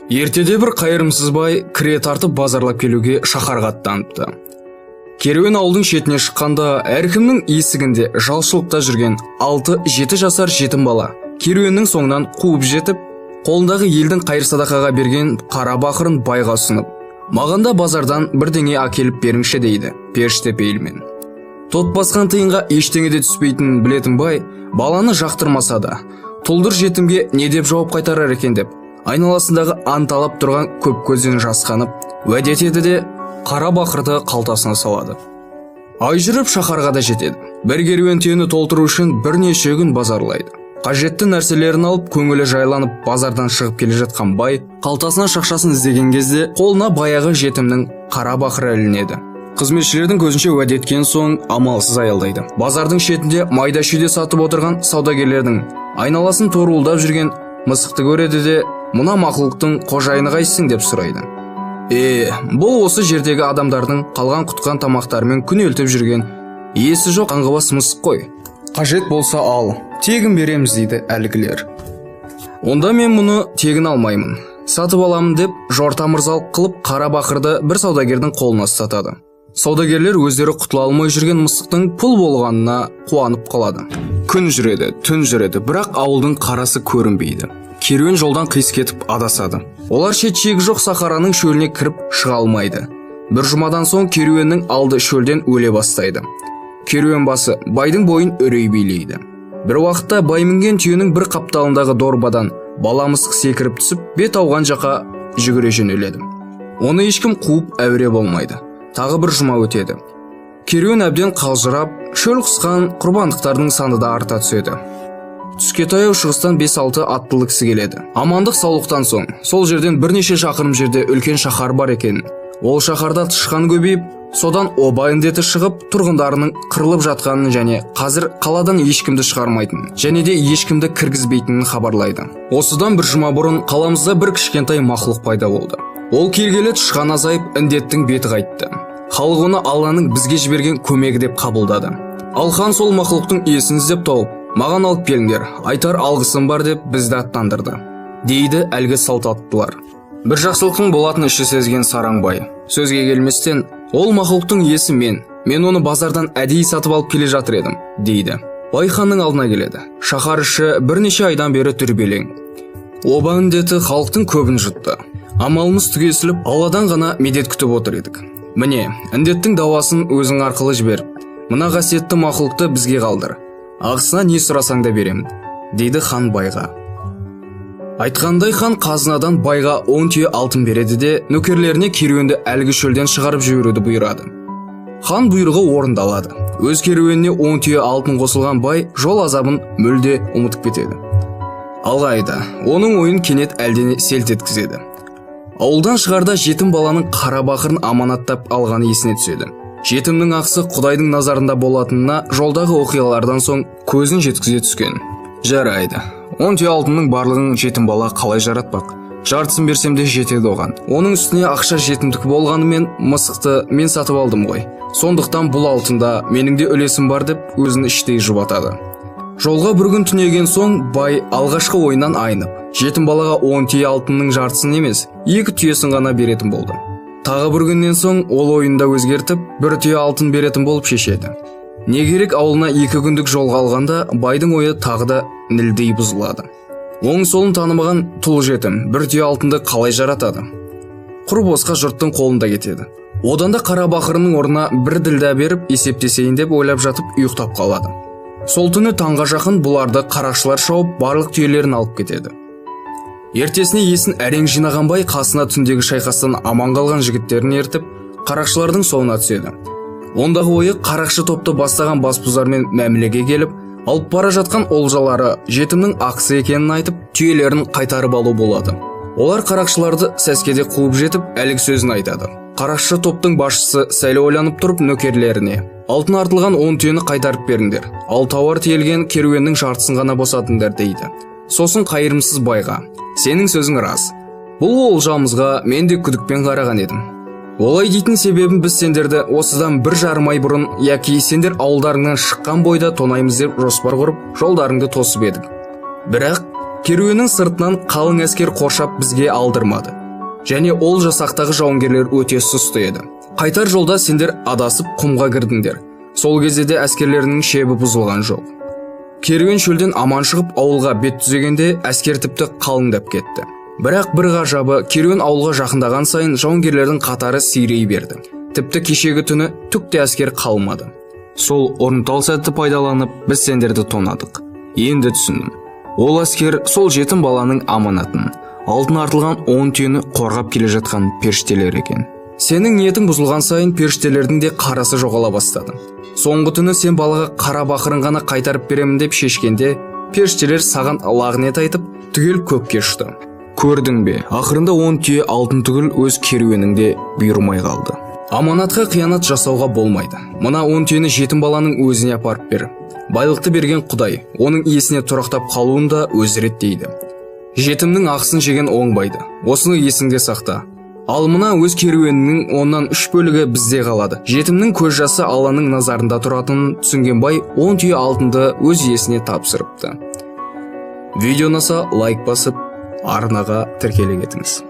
Ертеде бір қайырымсыз бай кіре тартып базарлап келуге шаһарға аттаныпты. Керуен ауылдың шетіне шыққанда әркімнің есігінде жалшылықта жүрген 6-7 жасар жетім бала керуеннің соңынан қуып жетіп, қолындағы елдің қайыр-садақаға берген қара бақырын байға ұсынып, мағанда базардан бірдеңе әкеліп беріңші дейді періште пейілмен. Тот басқан тиынға ештеңе де түспейтінін білетін бай, баланы жақтырмаса да, тұлдыр жетімге не деп жауап қайтарар екен деп, айналасындағы анталап тұрған көп көзден жасқанып, уәде етеді де қара бақырды қалтасына салады. Ай жүріп шаһарға да жетеді. Бір керуен түйені толтыру үшін бірнеше күн базарлайды. Қажетті нәрселерін алып, көңілі жайланып базардан шығып келе жатқан бай, қалтасына шақшасын іздеген кезде қолына баяғы жетімнің қара бақыры ілінеді. Қызметшілердің көзінше уәде еткен соң амалсыз аялдайды. Базардың шетінде майда шүйде сатып отырған саудагерлердің айналасын торуылдап жүрген мысықты көреді де, мына мақұлықтың қожайыны қайсың деп сұрайды. Бұл осы жердегі адамдардың қалған құтқан тамақтарымен күнелтіп жүрген есі жоқ аңғыбас мысық қой. Қажет болса ал, тегін береміз дейді әлгілер. Онда мен мұны тегін алмаймын, сатып аламын деп жорта мырзалық қылып қара бақырды бір саудагердің қолына ұстатады. Саудагерлер өздері құтыла алмай жүрген мысықтың пұл болғанына қуанып қалады. Күн жүреді, түн жүреді, бірақ ауылдың қарасы көрінбейді. Керуен жолдан қиыс кетіп адасады. Олар шет-шегі жоқ сахараның шөліне кіріп шыға алмайды. Бір жұмадан соң керуеннің алды шөлден өле бастайды. Керуен басы байдың бойын үрей билейді. Бір уақытта бай мінген түйенің бір қапталындағы дорбадан бала мысық секіріп түсіп, бет ауған жаққа жүгіре жөнеледі. Оны ешкім қуып әуре болмайды. Тағы бір жұма өтеді. Керуен әбден қалжырап, шөл қысқан құрбандықтардың саны да арта түседі. Түске таяу шығыстан 5-6 аттылы кісі келеді. Амандық саулықтан соң, сол жерден бірнеше шақырым жерде үлкен шаһар бар екен. Ол шаһарда тышқан көбейіп, содан оба індеті шығып, тұрғындарының қырылып жатқанын және қазір қаладан ешкімді шығармайтын, және де ешкімді кіргізбейтінін хабарлайды. Осыдан бір жұма бұрын қаламызда бір кішкентай мақұлық пайда болды. Ол келгелі тышқан азайып, індеттің беті қайтты. Халық оны Алланың бізге жіберген көмегі деп қабылдады. Ал хан сол мақұлықтың иесін іздеп тауып, маған алып келіңдер, айтар алғысым бар деп бізді аттандырды, дейді әлгі салтаттылар. Бір жақсылықтың болатын іші сезген сараң бай сөзге келместен, ол мақұлықтың иесі мен оны базардан әдейі сатып алып келе жатыр едім, дейді. Бай ханның алдына келеді. Шаһар іші бірнеше айдан бері дүрбелең. Оба індеті халықтың көбін жұтты. Амалымыз түгесіліп, Алладан ғана медет күтіп отыр едік. Міне, індеттің дауасын өзің арқылы жіберіп, мына қасиетті мақұлықты бізге қалдыр. Ақысына не сұрасаң да беремін, дейді хан байға. Айтқандай хан қазынадан байға 10 түйе алтын береді де, нөкерлеріне керуенді әлгі шөлден шығарып жіберуді бұйырады. Хан бұйрығы орындалады. Өз керуеніне 10 түйе алтын қосылған бай жол азабын мүлде ұмытып кетеді. Алғайда, оның ойын кенет әлдене селт еткізеді. Ауылдан шығарда жетім баланың қара бақырын аманаттап алғаны есіне түседі. Жетімнің ақысы Құдайдың назарында болатынына жолдағы оқиғалардан соң көзін жеткізе түскен. Жарайды. 10 түйе алтынның барлығын жетім бала қалай жаратпақ? Жартысын берсем де жетеді оған. Оның үстіне ақша жетімдік болғанымен мысықты мен сатып алдым ғой. Сондықтан бұл алтында менің де үлесім бар деп өзін іштей жұбатады. Жолға бір күн түнеген соң бай алғашқы ойынан айнып, жетім балаға 10 түйе алтынның жартысын емес, 2 түйесін ғана беретін болды. Тағы бір күннен соң ол ойында өзгертіп, 1 түйе алтын беретін болып шешеді. Не керек ауылына 2 күндік жолға алғанда байдың ойы тағы да нілдей бұзылады. Оң солын танымаған тұл жетім 1 түйе алтынды қалай жаратады? Құр босқа жұрттың қолында кетеді. Одан да қара бақырының орнына бір ділда беріп есептесейін деп ойлап жатып ұйықтап қалады. Сол түні таңға жақын бұларды қарақшылар шауып барлық түйелерін алып кетеді. Ертесіне есін әрең жинаған бай қасына түндегі шайқастан аман қалған жігіттерін ертіп, қарақшылардың соңына түседі. Ондағы ойы қарақшы топты бастаған басбұзармен мәмілеге келіп, алып бара жатқан олжалары жетімнің ақысы екенін айтып, түйелерін қайтарып алу болады. Олар қарақшыларды сәскеде қуып жетіп, әлгі сөзін айтады. Қарақшы топтың басшысы сәл ойланып тұрып нөкерлеріне: алтын артылған 10 түйені қайтарып беріңдер, ал тауар тиелген керуеннің жартысын ғана босатыңдар дейді. Сосын қайырымсыз байға: сенің сөзің рас. Бұл олжамызға мен де күдікпен қараған едім. Олай дейтін себебім біз сендерді осыдан 1,5 ай бұрын, яки сендер ауылдарыңнан шыққан бойда тонаймыз деп жоспар құрып, жолдарыңды тосып едік. Бірақ Керуеннің сыртынан қалың әскер қоршап бізге алдырмады. Және ол жасақтағы жауынгерлер өте сұсты еді. Қайтар жолда сендер адасып құмға кірдіңдер. Сол кезде де әскерлерінің шебі бұзылған жоқ. Керуен шөлден аман шығып ауылға бет түзегенде әскер тіпті қалыңдап кетті. Бірақ бір ғажабы, керуен ауылға жақындаған сайын жауынгерлердің қатары сейрей берді. Тіпті кешегі түні түкте әскер қалмады. Сол орынтал сәтті пайдаланып, біз сендерді тонадық. Енді түсіндім. Ол әскер сол жетім баланың аманатын, алтын артылған 10 түйені қорғап келе жатқан періштелер екен. Сенің ниетің бұзылған сайын періштелердің де қарасы жоғала бастады. Соңғы түні сен балаға қара бақырын ғана қайтарып беремін деп шешкенде, періштелер саған лағнет айтып, түгел көкке ұшты. Көрдің бе, ақырында 10 түйе алтын түгіл өз керуеніңде бұйырмай қалды. Аманатқа қиянат жасауға болмайды. Мына 10 түйені жетім баланың өзіне апарып бер. Байлықты берген Құдай, оның иесіне тұрақтап қалуын да өзі реттейді. Жетімнің ақысын жеген оңбайды. Осыны есіңде сақта. Ал мына өз керуенінің оннан 3 бөлігі бізде қалады. Жетімнің көз жасы Алланың назарында тұратынын түсінген бай 10 түйе алтынды өз иесіне тапсырыпты. Видео ұнаса лайк басып, арнаға тіркеле кетіңіз.